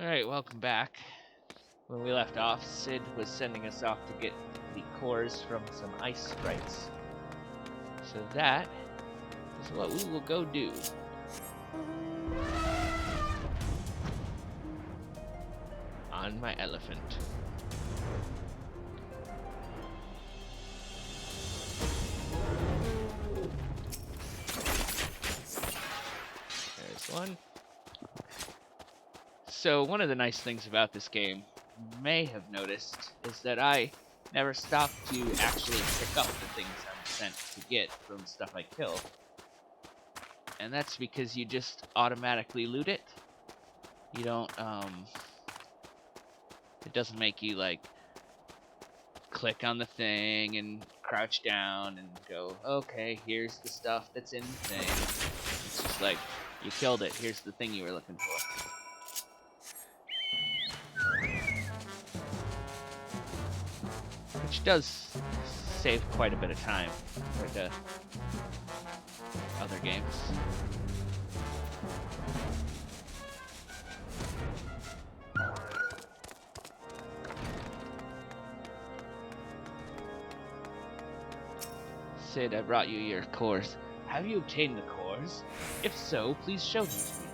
Alright, welcome back. When we left off, Sid was sending us off to get the cores from some ice sprites. So that is what we will go do. On my elephant. There's one. So one of the nice things about this game, you may have noticed, is that I never stop to actually pick up the things I'm sent to get from stuff I kill. And that's because you just automatically loot it. You don't, it doesn't make you, like, click on the thing and crouch down and go, okay, here's the stuff that's in the thing. It's just like, you killed it, here's the thing you were looking for. Which does save quite a bit of time compared to other games. Sid, I brought you your cores. Have you obtained the cores? If so, please show them to me.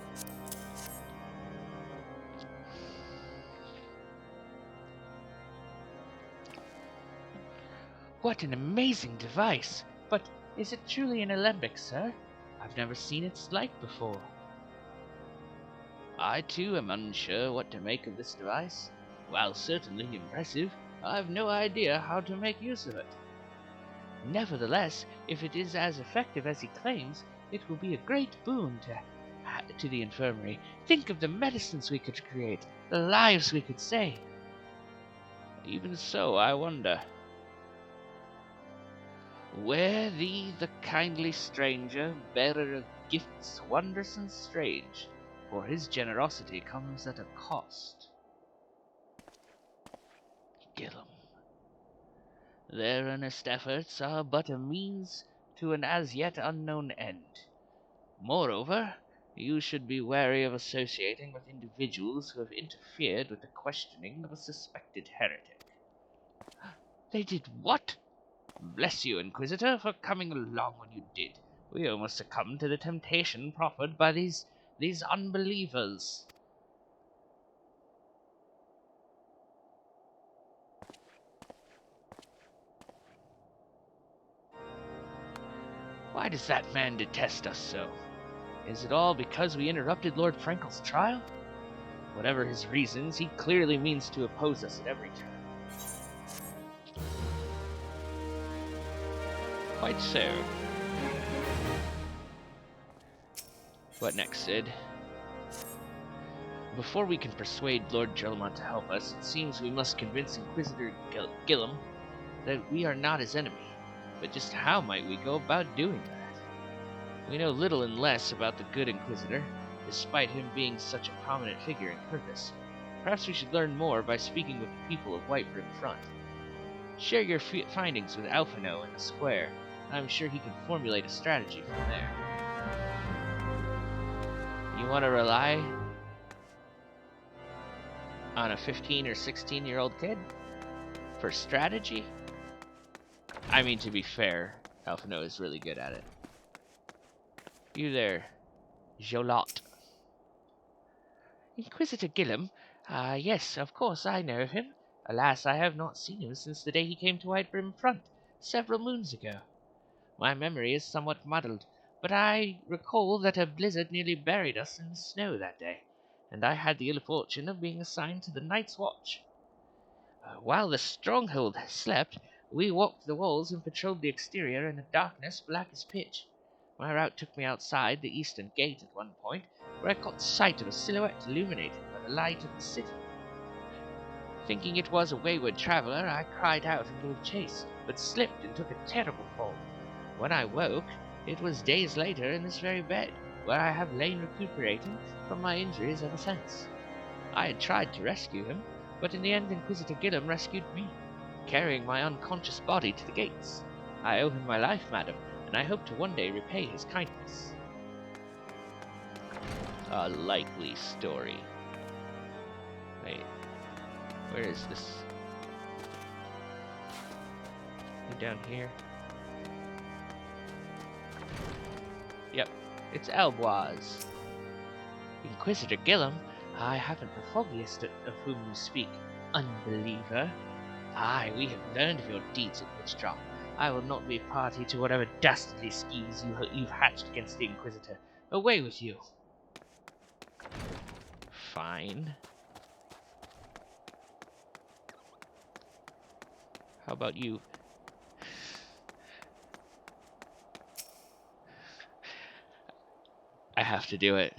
What an amazing device! But is it truly an alembic, sir? I've never seen its like before. I too am unsure what to make of this device. While certainly impressive, I have no idea how to make use of it. Nevertheless, if it is as effective as he claims, it will be a great boon to the infirmary. Think of the medicines we could create, the lives we could save. Even so, I wonder. Ware thee the kindly stranger, bearer of gifts wondrous and strange, for his generosity comes at a cost. Gillum. Their earnest efforts are but a means to an as yet unknown end. Moreover, you should be wary of associating with individuals who have interfered with the questioning of a suspected heretic. They did what? Bless you, Inquisitor, for coming along when you did. We almost succumbed to the temptation proffered by these unbelievers. Why does that man detest us so? Is it all because we interrupted Lord Frankel's trial? Whatever his reasons, he clearly means to oppose us at every turn. Quite so. What next, Sid? Before we can persuade Lord Jellamont to help us, it seems we must convince Inquisitor Gillum that we are not his enemy. But just how might we go about doing that? We know little and less about the good Inquisitor, despite him being such a prominent figure in Purpose. Perhaps we should learn more by speaking with the people of White Brim Front. Share your findings with Alphino in the square. I'm sure he can formulate a strategy from there. You want to rely on a 15 or 16-year-old kid for strategy? I mean, to be fair, Alphino is really good at it. You there, Jolot. Inquisitor Gillum? Yes, of course, I know of him. Alas, I have not seen him since the day he came to White Brim Front, several moons ago. My memory is somewhat muddled, but I recall that a blizzard nearly buried us in the snow that day, and I had the ill fortune of being assigned to the night's watch. While the stronghold slept, we walked the walls and patrolled the exterior in a darkness black as pitch. My route took me outside the eastern gate at one point, where I caught sight of a silhouette illuminated by the light of the city. Thinking it was a wayward traveler, I cried out and gave chase, but slipped and took a terrible fall. When I woke, it was days later in this very bed, where I have lain recuperating from my injuries ever since. I had tried to rescue him, but in the end Inquisitor Gillum rescued me, carrying my unconscious body to the gates. I owe him my life, madam, and I hope to one day repay his kindness. A likely story. Wait, where is this? Down here. Yep, it's Elboise. Inquisitor Gillum, I haven't the foggiest of whom you speak, unbeliever. Aye, we have learned of your deeds at Witchdrop. I will not be party to whatever dastardly schemes you've hatched against the Inquisitor. Away with you. Fine. How about you? I have to do it.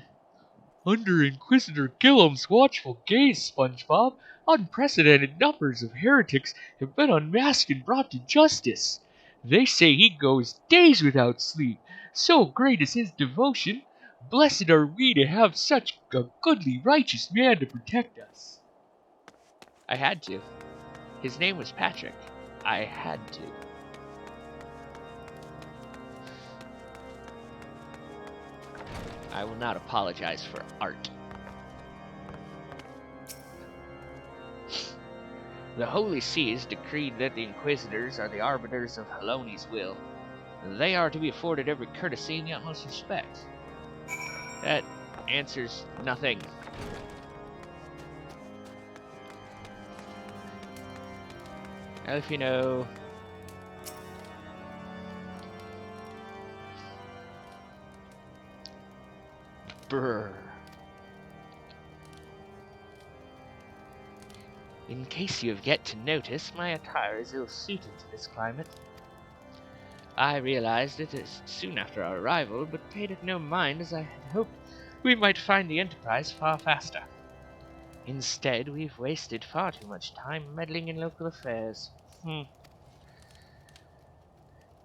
Under Inquisitor Gillum's watchful gaze, SpongeBob, unprecedented numbers of heretics have been unmasked and brought to justice. They say he goes days without sleep. So great is his devotion. Blessed are we to have such a goodly, righteous man to protect us. I had to. His name was Patrick. I had to. I will not apologize for art. The Holy See has decreed that the Inquisitors are the arbiters of Haloni's will. They are to be afforded every courtesy and the utmost respect. That answers nothing. Elfino. Brr. In case you have yet to notice, my attire is ill-suited to this climate. I realized it soon after our arrival, but paid it no mind as I had hoped we might find the Enterprise far faster. Instead, we've wasted far too much time meddling in local affairs.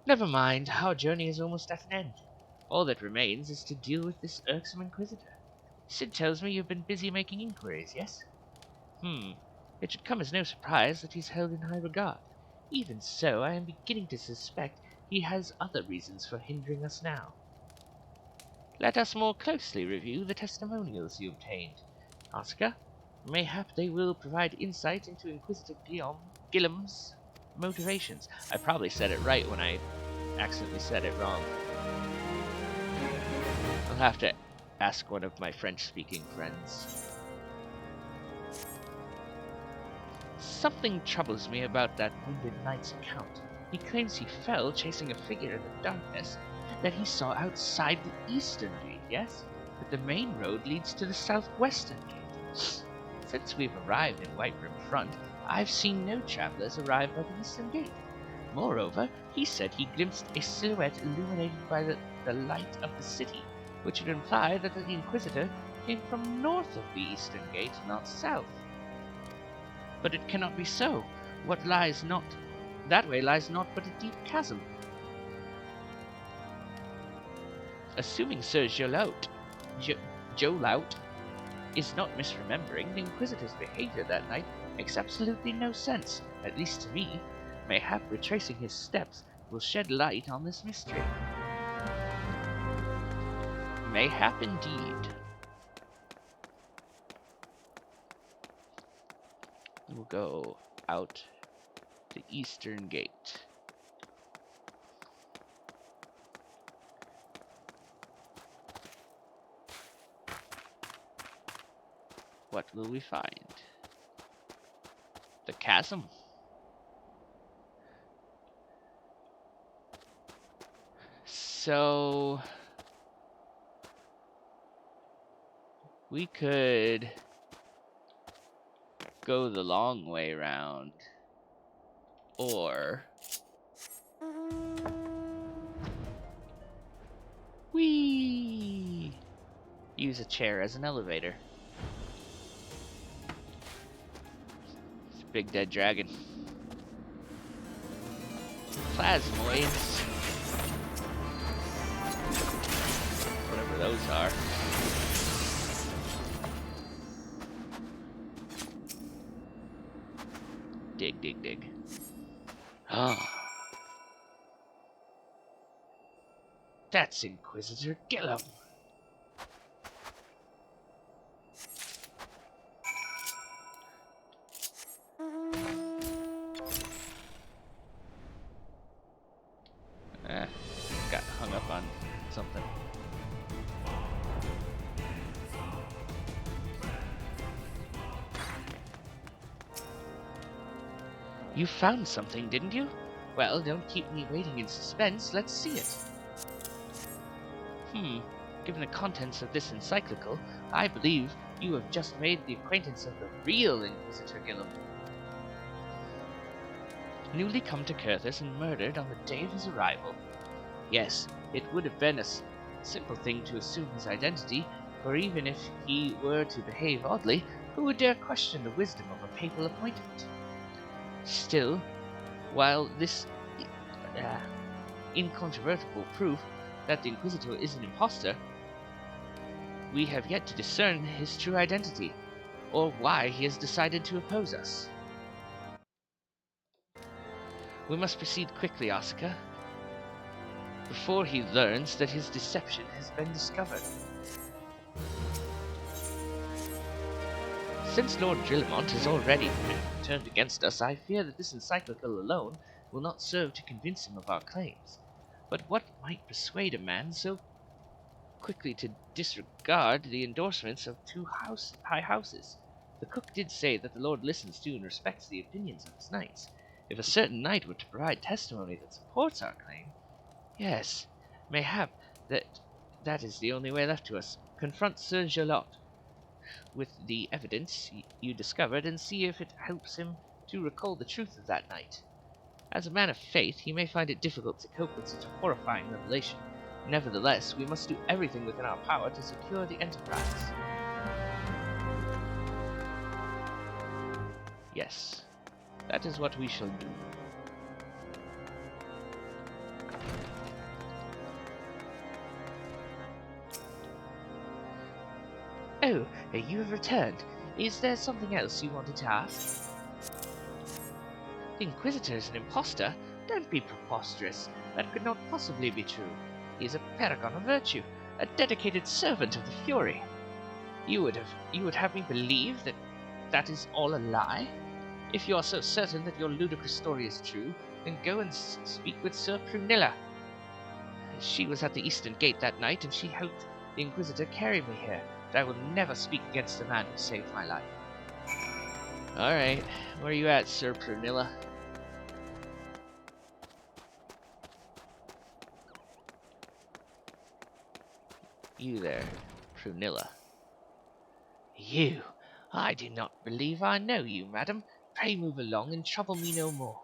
Never mind, our journey is almost at an end. All that remains is to deal with this irksome Inquisitor. Sid tells me you've been busy making inquiries, yes? It should come as no surprise that he's held in high regard. Even so, I am beginning to suspect he has other reasons for hindering us now. Let us more closely review the testimonials you obtained. Oscar, mayhap they will provide insight into Inquisitor Gillum's motivations. I probably said it right when I accidentally said it wrong. I'll have to ask one of my French-speaking friends. Something troubles me about that wounded knight's account. He claims he fell chasing a figure in the darkness that he saw outside the eastern gate, yes? But the main road leads to the southwestern gate. Since we've arrived in White Brim Front, I've seen no travelers arrive by the eastern gate. Moreover, he said he glimpsed a silhouette illuminated by the light of the city, which would imply that the Inquisitor came from north of the eastern gate, not south. But it cannot be so. What lies not that way lies not but a deep chasm. Assuming Sir Jolaut is not misremembering, the Inquisitor's behavior that night makes absolutely no sense, at least to me. Mayhap retracing his steps will shed light on this mystery. Mayhap indeed. We'll go out the eastern gate. What will we find? The chasm. So we could go the long way round, or we use a chair as an elevator. It's a big dead dragon. Plasmoids. Whatever those are. Dig, dig, dig. Ah. That's Inquisitor Gillum. You found something, didn't you? Well, don't keep me waiting in suspense. Let's see it. Given the contents of this encyclical, I believe you have just made the acquaintance of the real Inquisitor Gillum. Newly come to Curthis and murdered on the day of his arrival. Yes, it would have been a simple thing to assume his identity, for even if he were to behave oddly, who would dare question the wisdom of a papal appointment? Still, while this incontrovertible proof that the Inquisitor is an impostor, we have yet to discern his true identity, or why he has decided to oppose us. We must proceed quickly, Asuka, before he learns that his deception has been discovered. Since Lord Drillamont has already turned against us, I fear that this encyclical alone will not serve to convince him of our claims. But what might persuade a man so quickly to disregard the endorsements of two high houses? The cook did say that the Lord listens to and respects the opinions of his knights. If a certain knight were to provide testimony that supports our claim, yes, mayhap that is the only way left to us. Confront Sir Gelot with the evidence you discovered and see if it helps him to recall the truth of that night. As a man of faith, he may find it difficult to cope with such a horrifying revelation. Nevertheless, we must do everything within our power to secure the enterprise. Yes, that is what we shall do. Oh, you have returned. Is there something else you wanted to ask? The Inquisitor is an impostor? Don't be preposterous. That could not possibly be true. He is a paragon of virtue, a dedicated servant of the Fury. You would have me believe that is all a lie? If you are so certain that your ludicrous story is true, then go and speak with Sir Prunilla. She was at the Eastern Gate that night, and she helped the Inquisitor carry me here. But I will never speak against the man who saved my life. Alright, where are you at, Sir Prunilla? You there, Prunilla. You? I do not believe I know you, madam. Pray move along and trouble me no more.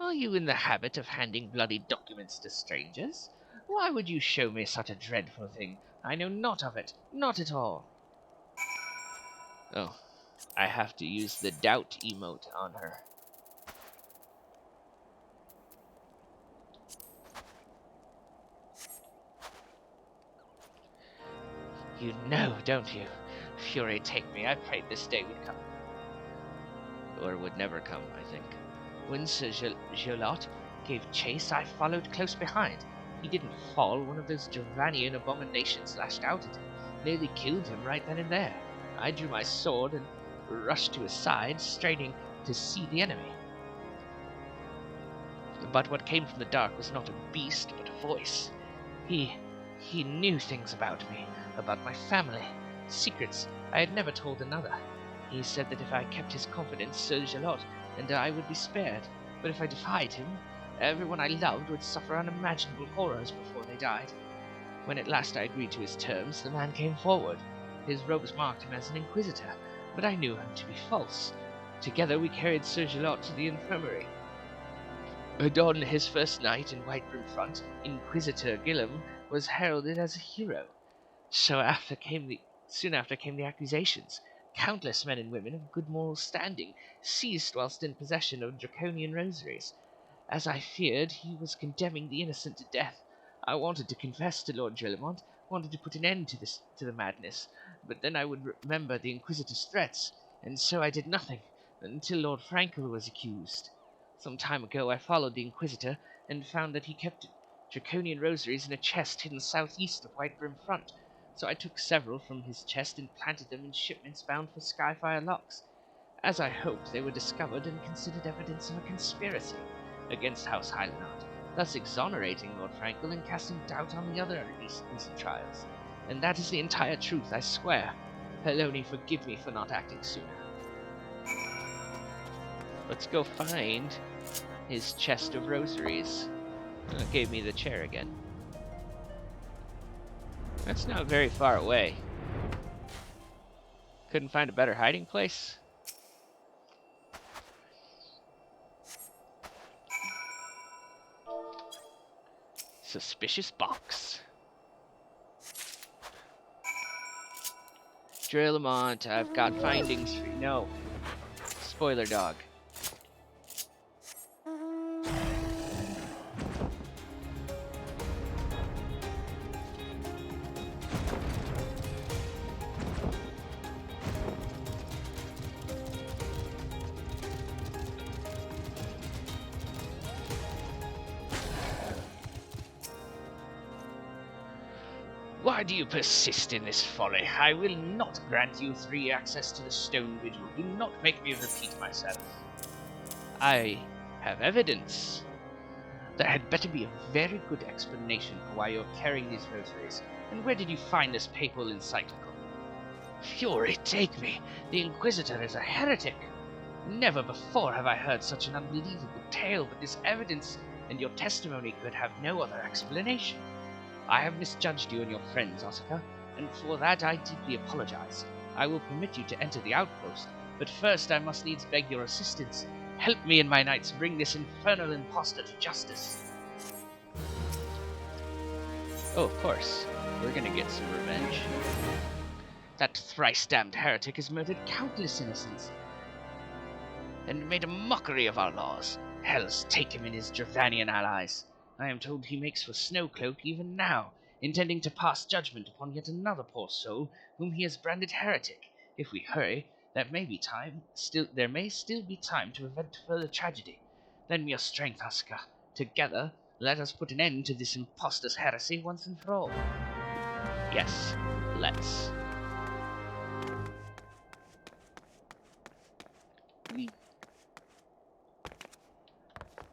Are you in the habit of handing bloody documents to strangers? Why would you show me such a dreadful thing? I know not of it, not at all. Oh, I have to use the doubt emote on her. You know, don't you? Fury take me, I prayed this day would come. Or would never come, I think. When Sir Gelot gave chase, I followed close behind. He didn't fall. One of those Giovannian abominations lashed out at him, nearly killed him right then and there. I drew my sword and rushed to his side, straining to see the enemy. But what came from the dark was not a beast, but a voice. He knew things about me, about my family, secrets I had never told another. He said that if I kept his confidence, Sir Gelot and I would be spared, but if I defied him, everyone I loved would suffer unimaginable horrors before they died. When at last I agreed to his terms, the man came forward. His robes marked him as an inquisitor, but I knew him to be false. Together we carried Sir Gelot to the infirmary. And on his first night in Whitebrim Front, Inquisitor Gillum was heralded as a hero. Soon after came the accusations. Countless men and women of good moral standing seized whilst in possession of draconian rosaries. As I feared, he was condemning the innocent to death. I wanted to confess to Lord Drillamont, wanted to put an end to the madness, but then I would remember the Inquisitor's threats, and so I did nothing, until Lord Frankel was accused. Some time ago I followed the Inquisitor, and found that he kept draconian rosaries in a chest hidden southeast of Whitebrim Front. So I took several from his chest and planted them in shipments bound for Skyfire Locks. As I hoped, they were discovered and considered evidence of a conspiracy against House Highlandard, thus exonerating Lord Frankel and casting doubt on the other recent trials. And that is the entire truth, I swear. Peloni, forgive me for not acting sooner. Let's go find his chest of rosaries. Oh, it gave me the chair again. That's not very far away. Couldn't find a better hiding place? Suspicious box. Drillamont, I've got findings for you. No. Spoiler dog. Why do you persist in this folly? I will not grant you free access to the stone vigil. Do not make me repeat myself. I have evidence. There had better be a very good explanation for why you're carrying these rosaries. And where did you find this papal encyclical? Fury take me! The Inquisitor is a heretic! Never before have I heard such an unbelievable tale, but this evidence and your testimony could have no other explanation. I have misjudged you and your friends, Asuka, and for that I deeply apologize. I will permit you to enter the outpost, but first I must needs beg your assistance. Help me and my knights bring this infernal impostor to justice. Oh, of course. We're gonna get some revenge. That thrice-damned heretic has murdered countless innocents and made a mockery of our laws. Hells take him and his Dravanian allies. I am told he makes for Snowcloak even now, intending to pass judgment upon yet another poor soul whom he has branded heretic. If we hurry, there may still be time to prevent further tragedy. Lend me your strength, Asuka. Together, let us put an end to this impostor's heresy once and for all. Yes, let's.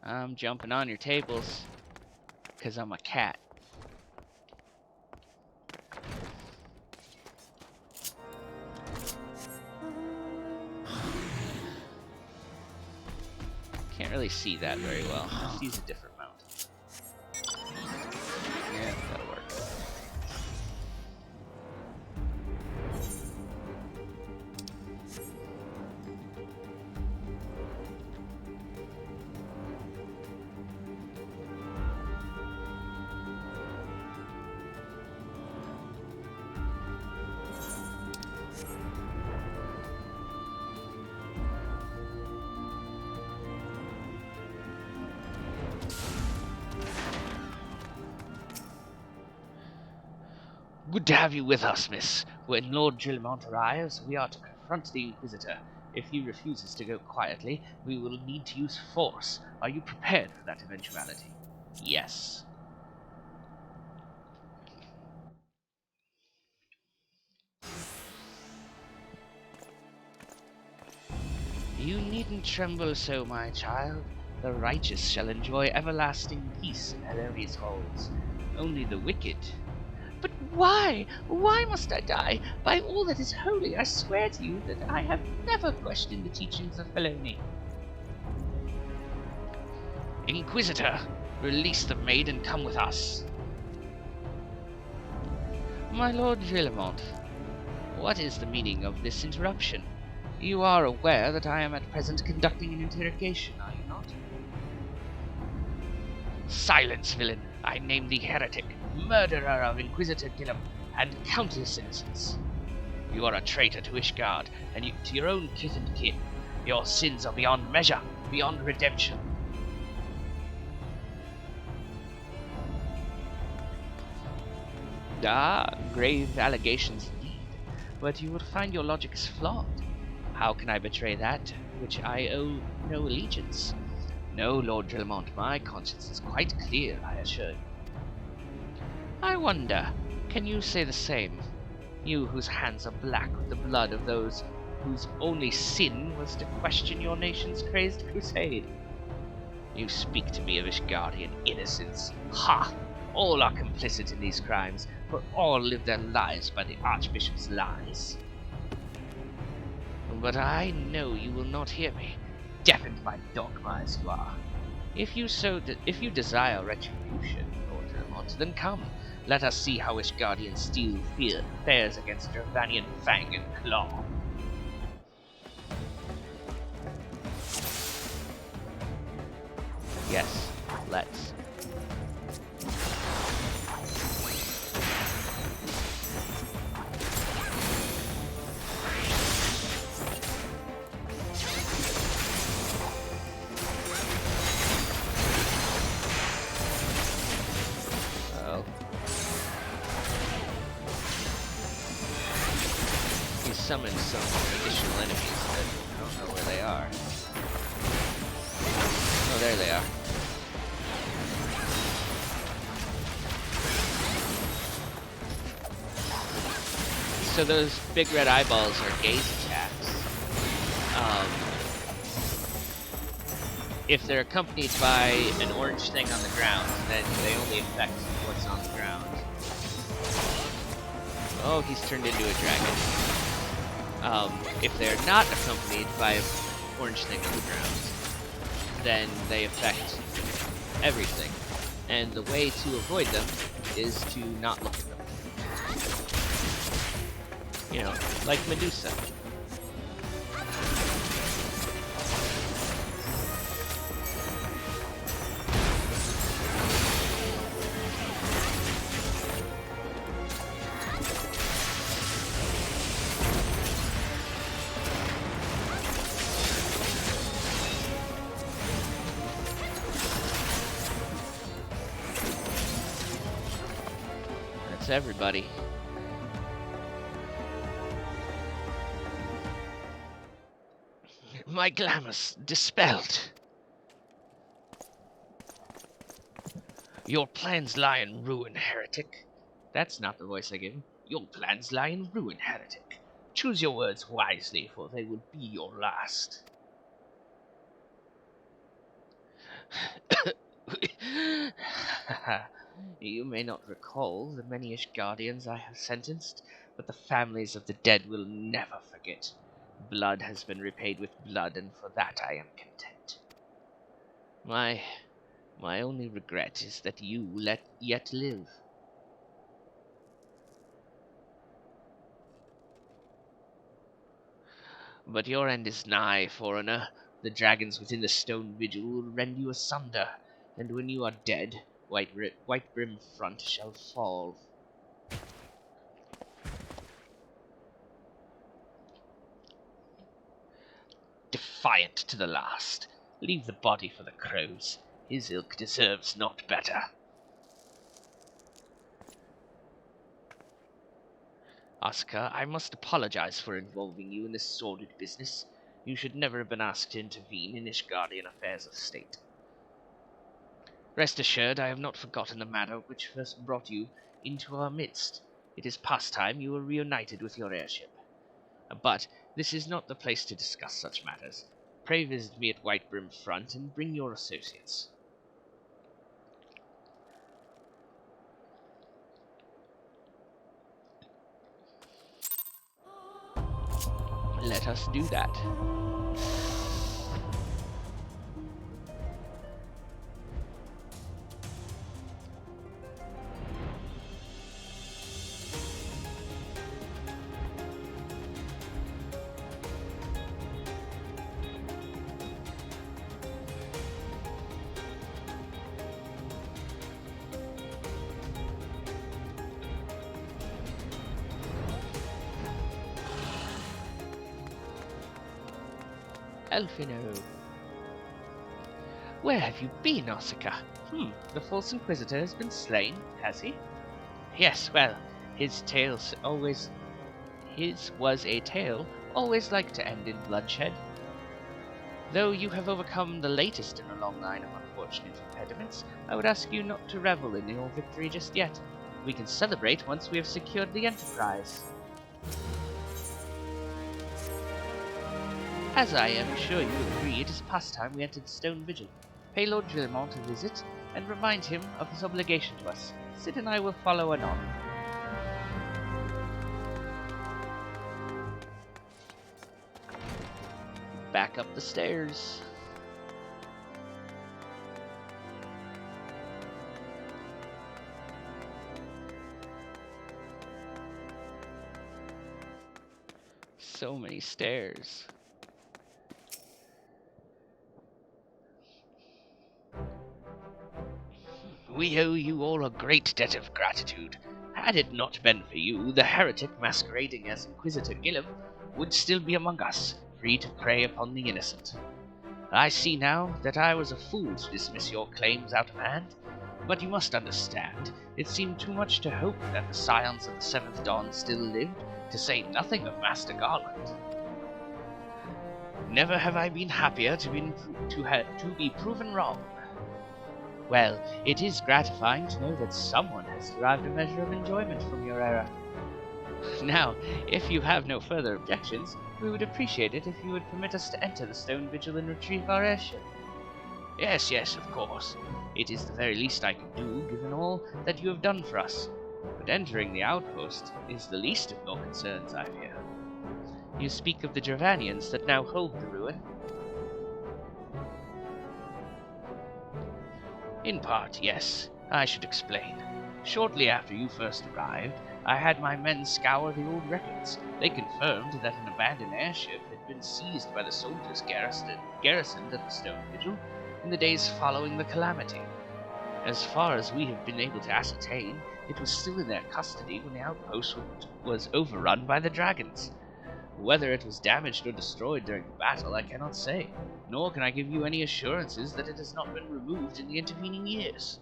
I'm jumping on your tables. Because I'm a cat. Can't really see that very well. Let's use a different mount. Yeah, that'll work. Good to have you with us, miss. When Lord Drillamont arrives, we are to confront the Inquisitor. If he refuses to go quietly, we will need to use force. Are you prepared for that eventuality? Yes. You needn't tremble so, my child. The righteous shall enjoy everlasting peace in Heleri's halls. Only the wicked... But why? Why must I die? By all that is holy, I swear to you that I have never questioned the teachings of Feloni. Inquisitor, release the maid and come with us. My Lord Drillamont, what is the meaning of this interruption? You are aware that I am at present conducting an interrogation, are you not? Silence, villain! I name thee heretic, murderer of Inquisitor Gillum, and countless innocents. You are a traitor to Ishgard, and to your own kith and kin. Your sins are beyond measure, beyond redemption. Ah, grave allegations indeed, but you would find your logic is flawed. How can I betray that which I owe no allegiance? No, Lord Drillamont, my conscience is quite clear, I assure you. I wonder, can you say the same? You whose hands are black with the blood of those whose only sin was to question your nation's crazed crusade. You speak to me of Ishgardian innocence. Ha! All are complicit in these crimes, for all live their lives by the Archbishop's lies. But I know you will not hear me. deafened by dogma as you are. If you desire retribution, Lord Vermont, then come. Let us see how Ishgardian steel fares against Dravanian fang and claw. Yes, let's. Summoned some additional enemies that I don't know where they are. Oh, there they are. So those big red eyeballs are gaze attacks. If they're accompanied by an orange thing on the ground, then they only affect what's on the ground. Oh, he's turned into a dragon. If they're not accompanied by an orange thing on the ground, then they affect everything. And the way to avoid them is to not look at them. You know, like Medusa. That's everybody. My glamour's dispelled. Your plans lie in ruin, heretic. That's not the voice I give him. Your plans lie in ruin, heretic. Choose your words wisely, for they will be your last. You may not recall the many Ishgardians I have sentenced, but the families of the dead will never forget. Blood has been repaid with blood, and for that I am content. My only regret is that you yet live. But your end is nigh, foreigner. The dragons within the stone vigil will rend you asunder, and when you are dead, Whitebrim Front shall fall. Defiant to the last. Leave the body for the crows. His ilk deserves not better. Oscar, I must apologize for involving you in this sordid business. You should never have been asked to intervene in Ishgardian affairs of state. Rest assured, I have not forgotten the matter which first brought you into our midst. It is past time you were reunited with your airship. But this is not the place to discuss such matters. Pray visit me at Whitebrim Front and bring your associates. Let us do that. Elfino. Where have you been, Osaka? The false Inquisitor has been slain, has he? Yes, well, his was a tale always like to end in bloodshed. Though you have overcome the latest in a long line of unfortunate impediments, I would ask you not to revel in your victory just yet. We can celebrate once we have secured the Enterprise. As I am sure you agree, it is past time we entered Stone Vigil. Pay Lord Villemont a visit, and remind him of his obligation to us. Sid and I will follow anon. Back up the stairs. So many stairs. We owe you all a great debt of gratitude. Had it not been for you, the heretic masquerading as Inquisitor Gillum would still be among us, free to prey upon the innocent. I see now that I was a fool to dismiss your claims out of hand, but you must understand, it seemed too much to hope that the scions of the Seventh Dawn still lived, to say nothing of Master Garland. Never have I been happier to be proven wrong. Well, it is gratifying to know that someone has derived a measure of enjoyment from your error. Now, if you have no further objections, we would appreciate it if you would permit us to enter the stone vigil and retrieve our airship. Yes, of course. It is the very least I can do, given all that you have done for us. But entering the outpost is the least of your concerns, I fear. You speak of the Dravanians that now hold the ruin? In part, yes. I should explain. Shortly after you first arrived, I had my men scour the old records. They confirmed that an abandoned airship had been seized by the soldiers garrisoned at the Stone Vigil in the days following the calamity. As far as we have been able to ascertain, it was still in their custody when the outpost was overrun by the dragons. Whether it was damaged or destroyed during the battle, I cannot say, nor can I give you any assurances that it has not been removed in the intervening years.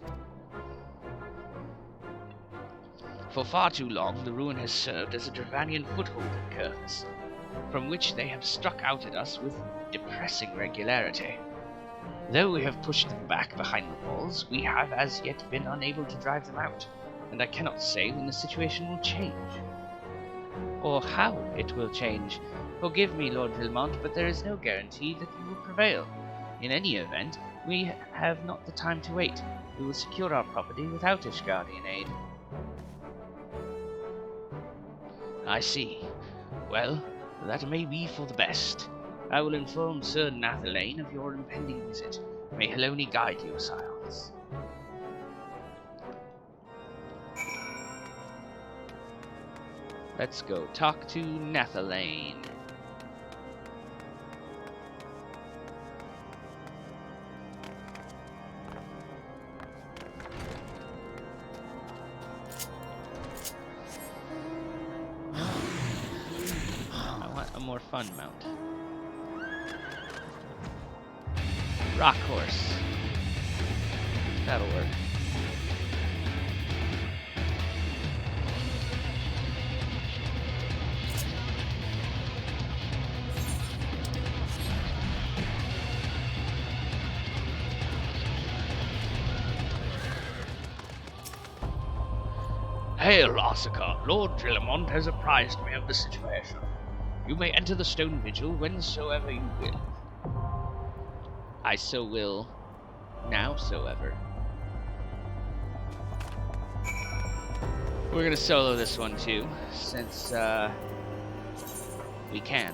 For far too long, the ruin has served as a Dravanian foothold in Kurthus, from which they have struck out at us with depressing regularity. Though we have pushed them back behind the walls, we have as yet been unable to drive them out, and I cannot say when the situation will change. Or how it will change. Forgive me, Lord Vilmont, but there is no guarantee that you will prevail. In any event, we have not the time to wait. We will secure our property without Ishgardian aid. I see. Well, that may be for the best. I will inform Sir Nathalane of your impending visit. May Heloni guide you, scions. Let's go talk to Nathalane. I want a more fun mount. Rock horse. That'll work. Hail, Arsica! Lord Drillamont has apprised me of the situation. You may enter the Stone Vigil whensoever you will. I so will, nowsoever. We're gonna solo this one too, since we can.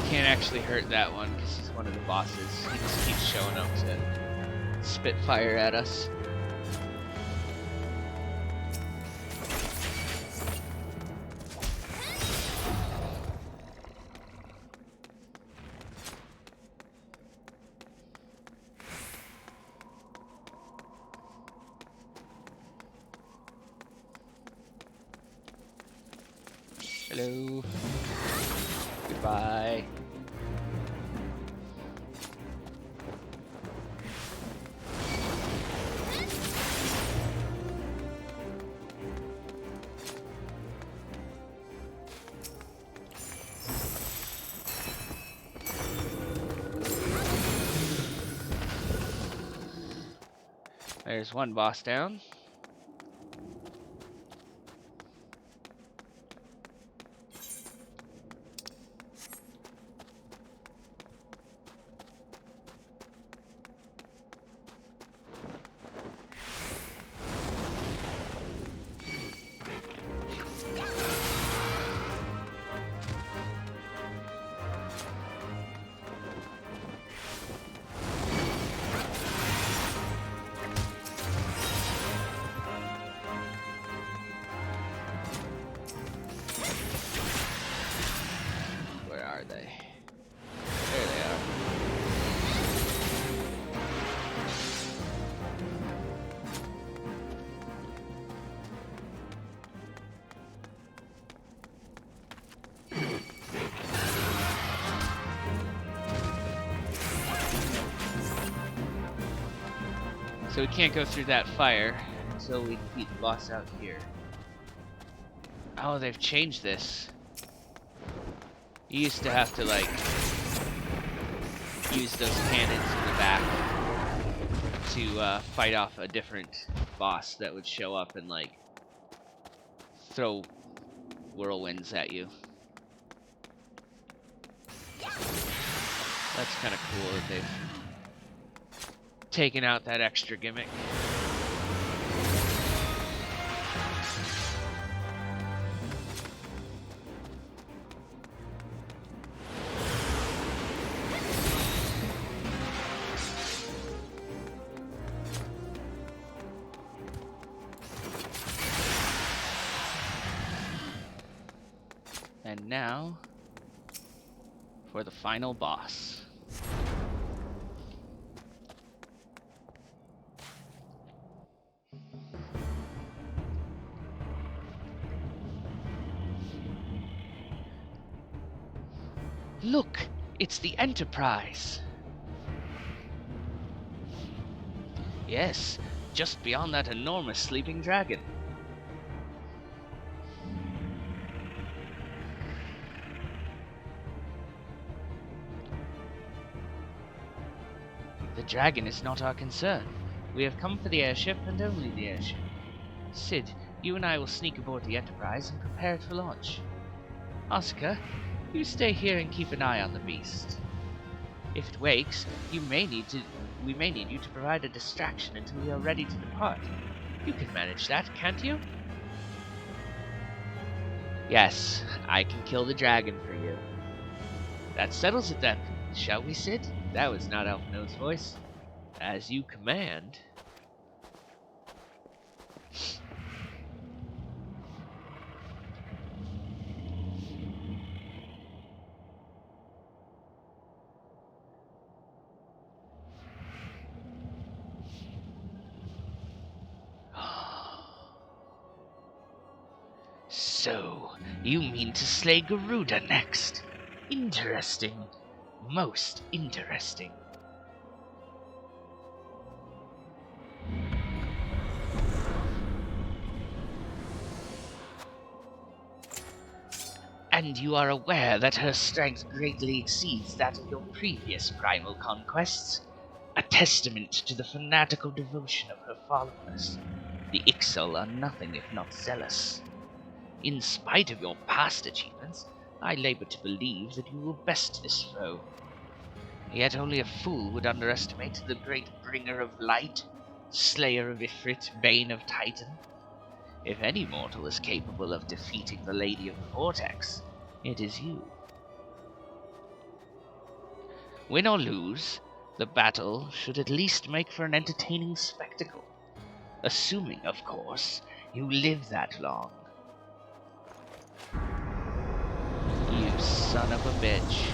Can't actually hurt that one because he's one of the bosses. He just keeps showing up to spit fire at us. Hello. Goodbye. There's one boss down. Where are they? There they are. So we can't go through that fire until we defeat the boss out here. Oh, they've changed this. You used to have to, like, use those cannons in the back to fight off a different boss that would show up and, like, throw whirlwinds at you. That's kind of cool that they've taken out that extra gimmick. And now for the final boss. Look, it's the Enterprise. Yes, just beyond that enormous sleeping dragon. The dragon is not our concern. We have come for the airship and only the airship. Sid, you and I will sneak aboard the Enterprise and prepare it for launch. Asuka, you stay here and keep an eye on the beast. If it wakes, we may need you to provide a distraction until we are ready to depart. You can manage that, can't you? Yes, I can kill the dragon for you. That settles it then, shall we, Sid? That was not Alphino's voice. As you command. So, you mean to slay Garuda next? Interesting. Most interesting. And you are aware that her strength greatly exceeds that of your previous primal conquests? A testament to the fanatical devotion of her followers. The Ixal are nothing if not zealous. In spite of your past achievements, I labor to believe that you will best this foe. Yet only a fool would underestimate the great bringer of light, slayer of Ifrit, bane of Titan. If any mortal is capable of defeating the Lady of the Vortex, it is you. Win or lose, the battle should at least make for an entertaining spectacle. Assuming, of course, you live that long. You son of a bitch.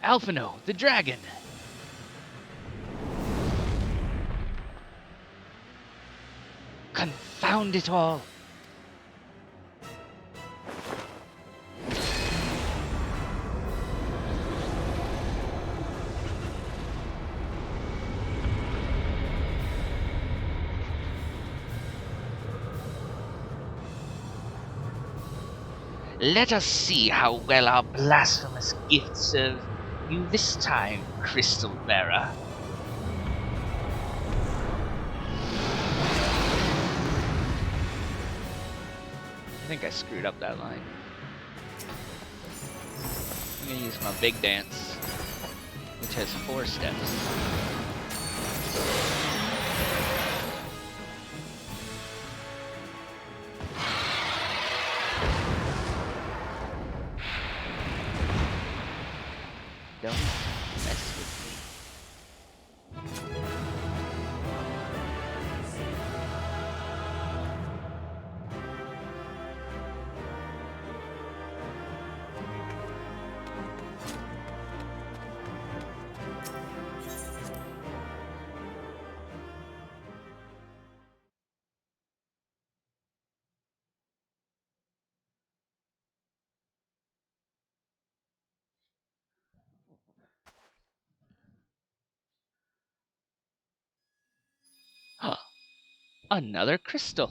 Alphino, the dragon! Confound it all! Let us see how well our blasphemous gifts serve you this time, Crystal Bearer. I think I screwed up that line. I'm gonna use my big dance, which has 4 steps. Don't mess with me. Huh. Another crystal.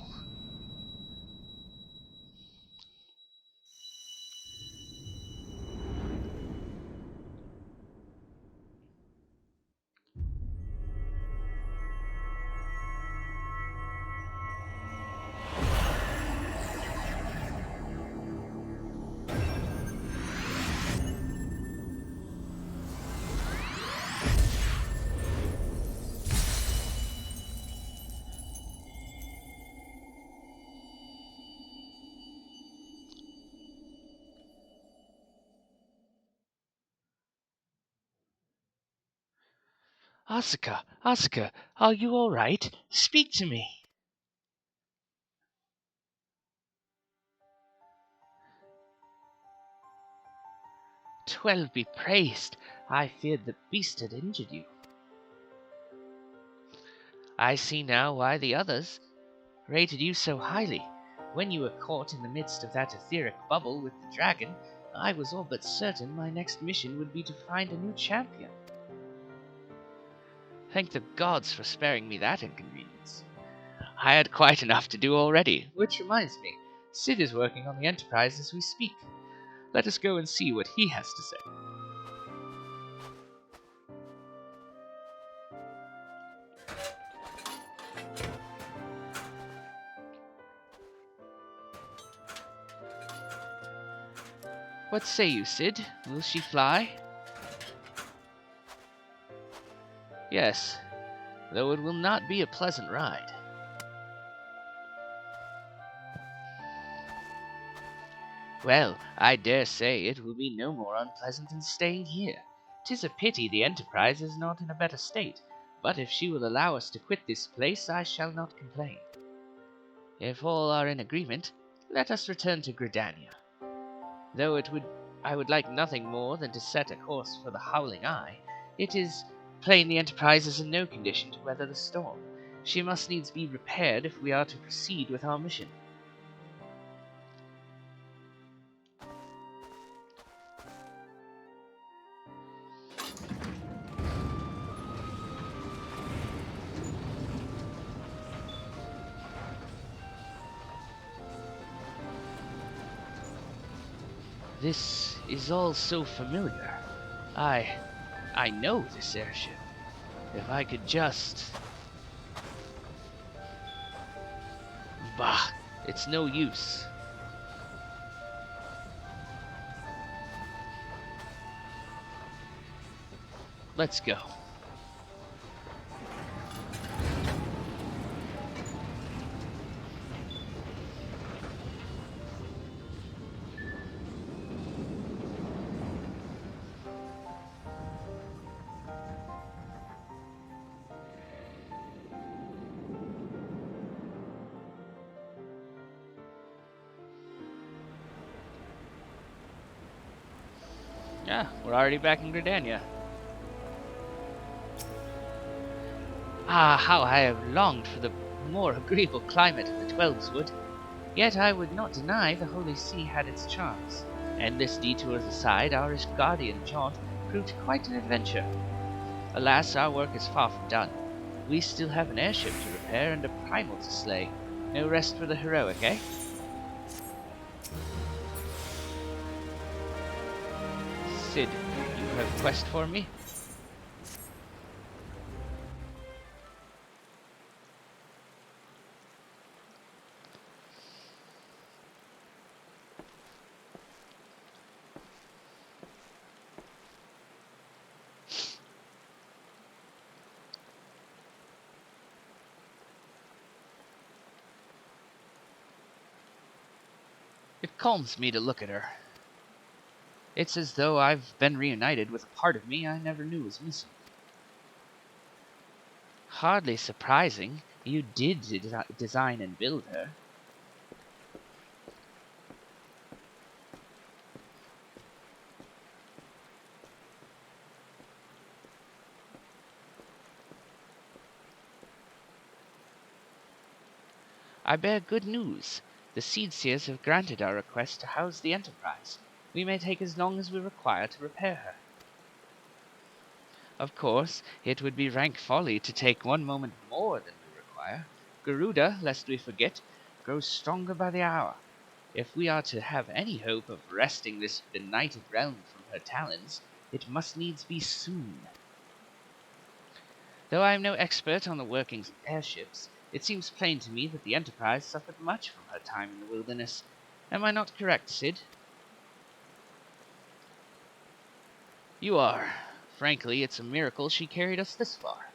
Asuka, Asuka, are you all right? Speak to me. Well be praised. I feared the beast had injured you. I see now why the others rated you so highly. When you were caught in the midst of that etheric bubble with the dragon, I was all but certain my next mission would be to find a new champion. Thank the gods for sparing me that inconvenience. I had quite enough to do already. Which reminds me, Sid is working on the Enterprise as we speak. Let us go and see what he has to say. What say you, Sid? Will she fly? Yes, though it will not be a pleasant ride. Well, I dare say it will be no more unpleasant than staying here. 'Tis a pity the Enterprise is not in a better state, but if she will allow us to quit this place, I shall not complain. If all are in agreement, let us return to Gridania. Though I would like nothing more than to set a course for the Howling Eye, it is plain the Enterprise is in no condition to weather the storm. She must needs be repaired if we are to proceed with our mission. This is all so familiar. I know this airship. If I could just... Bah, it's no use. Let's go. Yeah, we're already back in Gridania. Ah, how I have longed for the more agreeable climate of the Twelves would. Yet I would not deny the Holy See had its charms. Endless detours aside, our Guardian jaunt proved quite an adventure. Alas, our work is far from done. We still have an airship to repair and a primal to slay. No rest for the heroic, eh? Sid, you have a quest for me? It calms me to look at her. It's as though I've been reunited with a part of me I never knew was missing. Hardly surprising. You did design and build her. I bear good news. The Seedseers have granted our request to house the Enterprise. We may take as long as we require to repair her. Of course, it would be rank folly to take one moment more than we require. Garuda, lest we forget, grows stronger by the hour. If we are to have any hope of wresting this benighted realm from her talons, it must needs be soon. Though I am no expert on the workings of airships, it seems plain to me that the Enterprise suffered much from her time in the wilderness. Am I not correct, Sid? You are. Frankly, it's a miracle she carried us this far.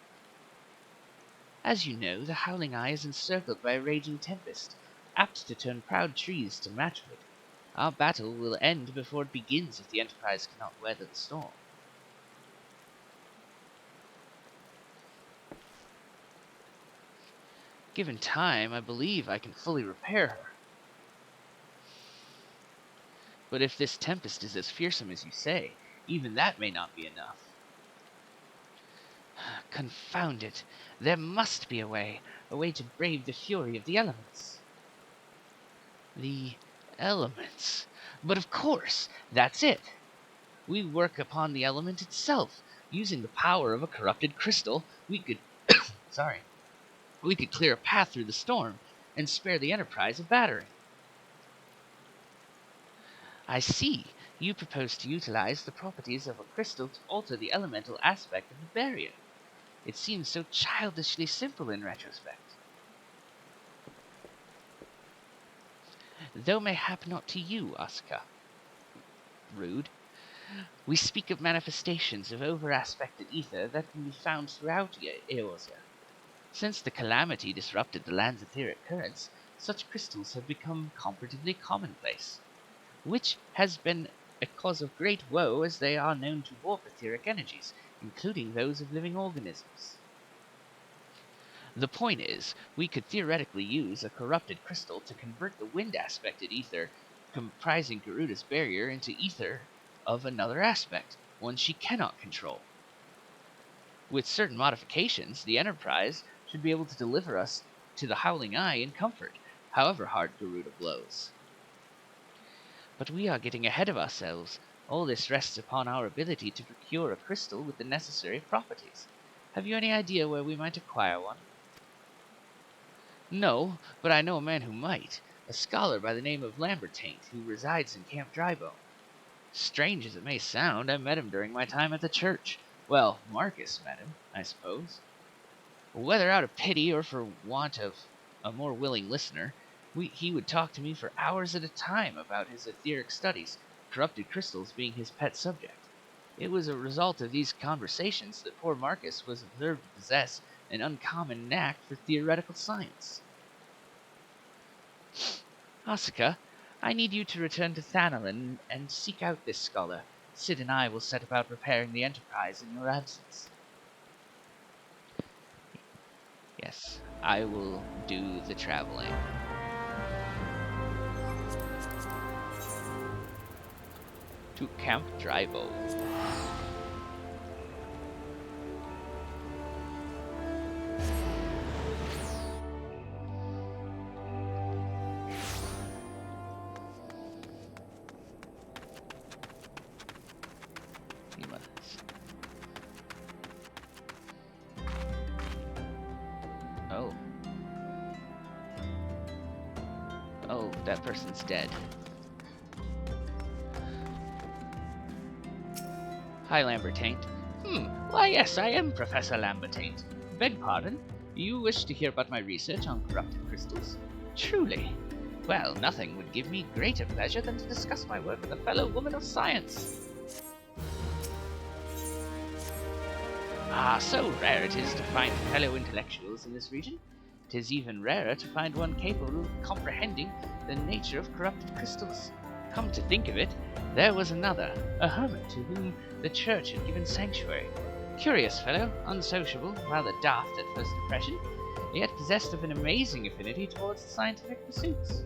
As you know, the Howling Eye is encircled by a raging tempest, apt to turn proud trees to matchwood. Our battle will end before it begins if the Enterprise cannot weather the storm. Given time, I believe I can fully repair her. But if this tempest is as fearsome as you say, even that may not be enough. Confound it. There must be a way to brave the fury of the elements. The elements. But of course, that's it. We work upon the element itself. Using the power of a corrupted crystal, we could we could clear a path through the storm and spare the Enterprise a battering. I see. You propose to utilize the properties of a crystal to alter the elemental aspect of the barrier. It seems so childishly simple in retrospect. Though mayhap not to you, Asuka. Rude. We speak of manifestations of over-aspected ether that can be found throughout Eorzea. Since the calamity disrupted the land's etheric currents, such crystals have become comparatively commonplace, which has been a cause of great woe as they are known to warp etheric energies, including those of living organisms. The point is, we could theoretically use a corrupted crystal to convert the wind-aspected ether comprising Garuda's barrier into ether of another aspect, one she cannot control. With certain modifications, the Enterprise should be able to deliver us to the Howling Eye in comfort, however hard Garuda blows. But we are getting ahead of ourselves. All this rests upon our ability to procure a crystal with the necessary properties. Have you any idea where we might acquire one? No, but I know a man who might. A scholar by the name of Lambertaint, who resides in Camp Drybone. Strange as it may sound, I met him during my time at the church. Well, Marcus met him, I suppose. Whether out of pity or for want of a more willing listener, he would talk to me for hours at a time about his etheric studies, corrupted crystals being his pet subject. It was a result of these conversations that poor Marcus was observed to possess an uncommon knack for theoretical science. Asuka, I need you to return to Thanalin and seek out this scholar. Sid and I will set about repairing the Enterprise in your absence. Yes, I will do the traveling. To Camp Drybone. that person's dead. Hi, Lambertaint. Why yes, I am Professor Lambertaint. Beg pardon? You wish to hear about my research on corrupted crystals? Truly. Well, nothing would give me greater pleasure than to discuss my work with a fellow woman of science. So rare it is to find fellow intellectuals in this region. It is even rarer to find one capable of comprehending the nature of corrupted crystals. Come to think of it, there was another, a hermit to whom the church had given sanctuary. Curious fellow, unsociable, rather daft at first impression, yet possessed of an amazing affinity towards the scientific pursuits.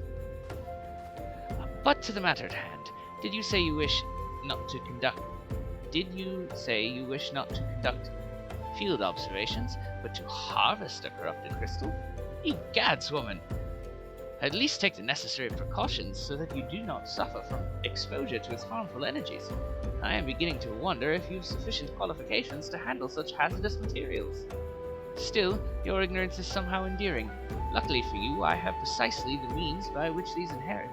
But to the matter at hand, did you say you wish not to conduct field observations, but to harvest a corrupted crystal? Egads, woman! At least take the necessary precautions so that you do not suffer from exposure to its harmful energies. I am beginning to wonder if you have sufficient qualifications to handle such hazardous materials. Still, your ignorance is somehow endearing. Luckily for you, I have precisely the means by which these inherent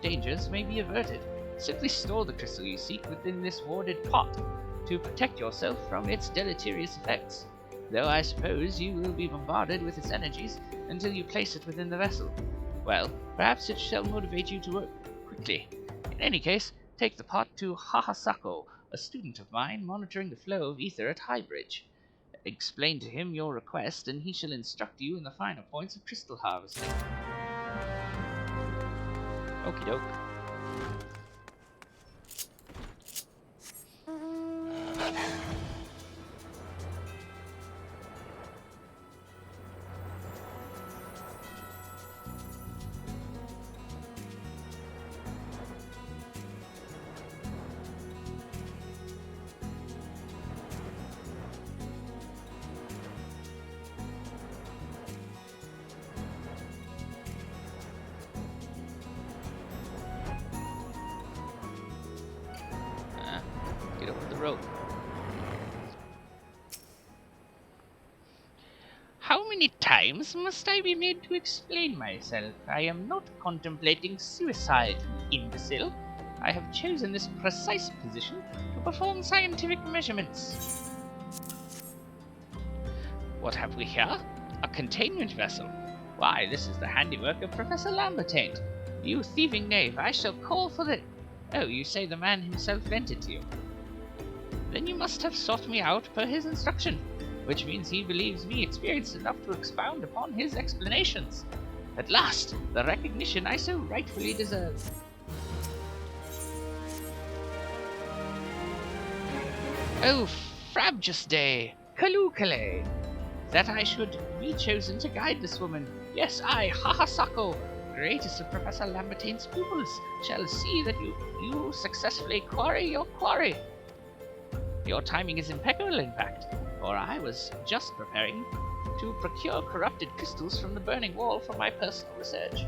dangers may be averted. Simply store the crystal you seek within this warded pot, to protect yourself from its deleterious effects, though I suppose you will be bombarded with its energies until you place it within the vessel. Well, perhaps it shall motivate you to work quickly. In any case, take the pot to Hahasako, a student of mine monitoring the flow of ether at Highbridge. Explain to him your request, and he shall instruct you in the finer points of crystal harvesting. Okie doke. Get over the rope. How many times must I be made to explain myself? I am not contemplating suicide, you imbecile. I have chosen this precise position to perform scientific measurements. What have we here? A containment vessel. Why, this is the handiwork of Professor Lambertaint. You thieving knave, I shall call for the... Oh, you say the man himself lent it to you. Then you must have sought me out per his instruction, which means he believes me experienced enough to expound upon his explanations. At last, the recognition I so rightfully deserve. Oh, frabjous day, Kalukale, that I should be chosen to guide this woman. Yes, I, Hahasako, greatest of Professor Lambertaint's pupils, shall see that you successfully quarry your quarry. Your timing is impeccable, in fact, for I was just preparing to procure corrupted crystals from the burning wall for my personal research.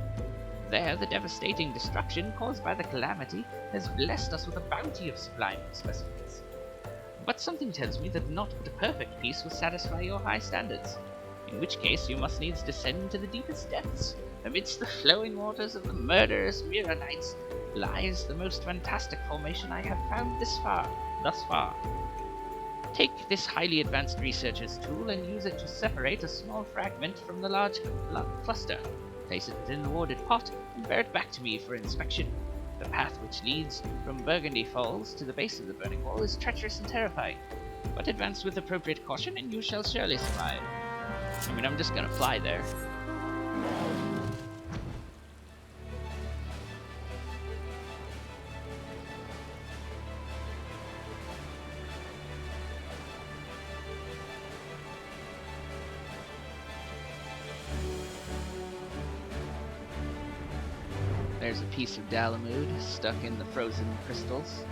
There, the devastating destruction caused by the calamity has blessed us with a bounty of sublime specimens. But something tells me that not but a perfect piece will satisfy your high standards, in which case you must needs descend to the deepest depths. Amidst the flowing waters of the murderous Mirranites lies the most fantastic formation I have found thus far. Take this highly advanced researcher's tool and use it to separate a small fragment from the large cluster. Place it within the warded pot and bear it back to me for inspection. The path which leads from Burgundy Falls to the base of the burning wall is treacherous and terrifying, but advance with appropriate caution and you shall surely survive. I mean, I'm just gonna fly there. There's a piece of Dalamud stuck in the frozen crystals.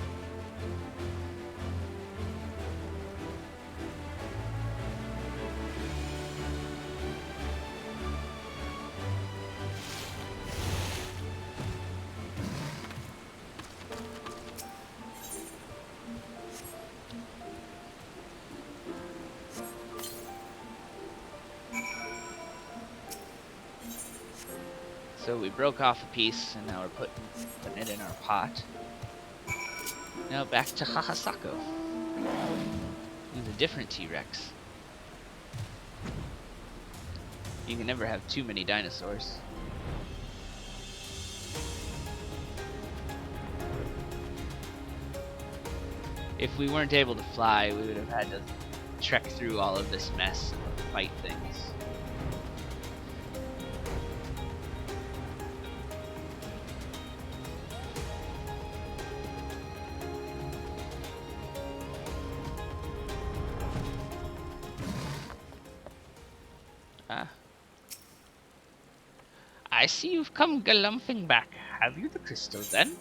So we broke off a piece, and now we're putting it in our pot. Now back to Hahasako. He's a different T-Rex. You can never have too many dinosaurs. If we weren't able to fly, we would have had to trek through all of this mess and fight things. I see you've come galumphing back. Have you the crystal, then?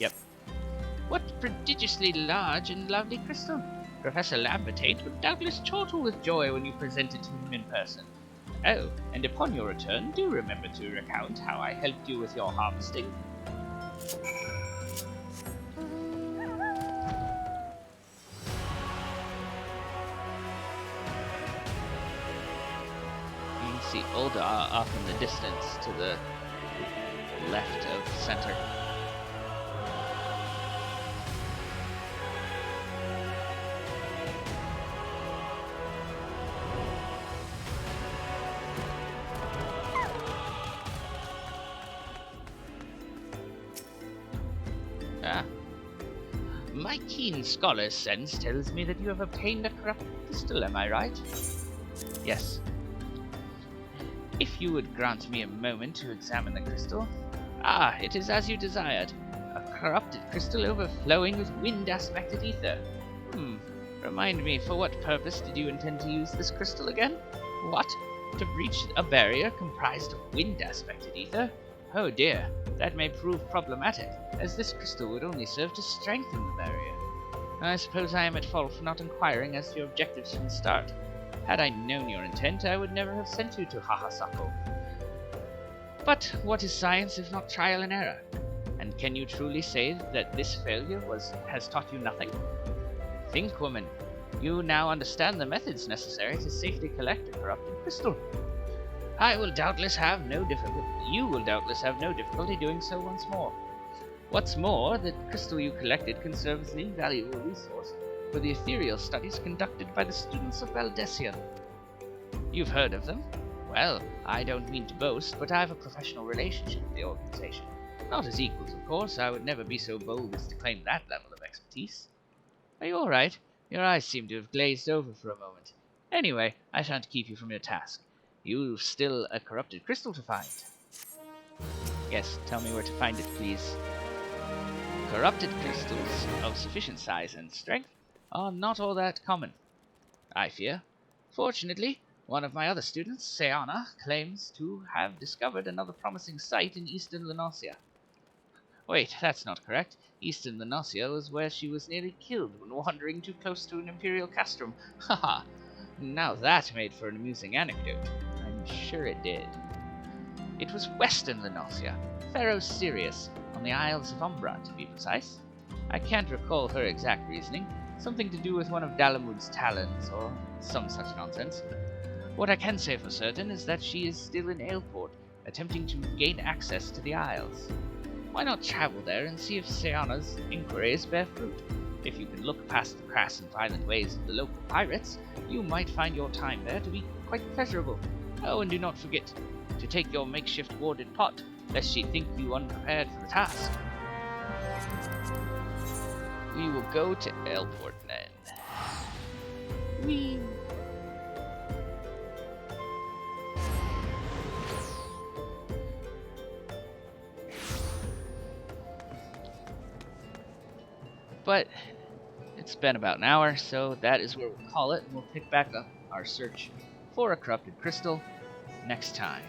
Yep. What prodigiously large and lovely crystal! Professor Lambertate would doubtless chortle with joy when you present it to him in person. Oh, and upon your return, do remember to recount how I helped you with your harvesting. You can see Ulda off in the distance to the left of the center. My keen scholar's sense tells me that you have obtained a corrupted crystal, am I right? Yes. If you would grant me a moment to examine the crystal. Ah, it is as you desired. A corrupted crystal overflowing with wind-aspected ether. Remind me, for what purpose did you intend to use this crystal again? What? To breach a barrier comprised of wind-aspected ether? Oh dear, that may prove problematic, as this crystal would only serve to strengthen the barrier. I suppose I am at fault for not inquiring as to your objectives from the start. Had I known your intent, I would never have sent you to Hahasako. But what is science if not trial and error? And can you truly say that this failure has taught you nothing? Think, woman. You now understand the methods necessary to safely collect a corrupted crystal. You will doubtless have no difficulty doing so once more. What's more, the crystal you collected can serve as an invaluable resource for the ethereal studies conducted by the students of Valdesian. You've heard of them? Well, I don't mean to boast, but I have a professional relationship with the organization. Not as equals, of course. I would never be so bold as to claim that level of expertise. Are you all right? Your eyes seem to have glazed over for a moment. Anyway, I shan't keep you from your task. You've still a corrupted crystal to find. Yes, tell me where to find it, please. Corrupted crystals of sufficient size and strength are not all that common, I fear. Fortunately, one of my other students, Seana, claims to have discovered another promising site in eastern Lenosia. Wait, that's not correct. Eastern Lenosia was where she was nearly killed when wandering too close to an imperial castrum. Haha! Now that made for an amusing anecdote. I'm sure it did. It was western Lenosia, Pharaoh Sirius, on the Isles of Umbra, to be precise. I can't recall her exact reasoning, something to do with one of Dalamud's talons, or some such nonsense. What I can say for certain is that she is still in Ailport, attempting to gain access to the Isles. Why not travel there and see if Seana's inquiries bear fruit? If you can look past the crass and violent ways of the local pirates, you might find your time there to be quite pleasurable. Oh, and do not forget to take your makeshift warded pot, lest she think you unprepared for the task. We will go to Ailport then. Whee! But it's been about an hour, so that is where we'll call it, and we'll pick back up our search for a corrupted crystal next time.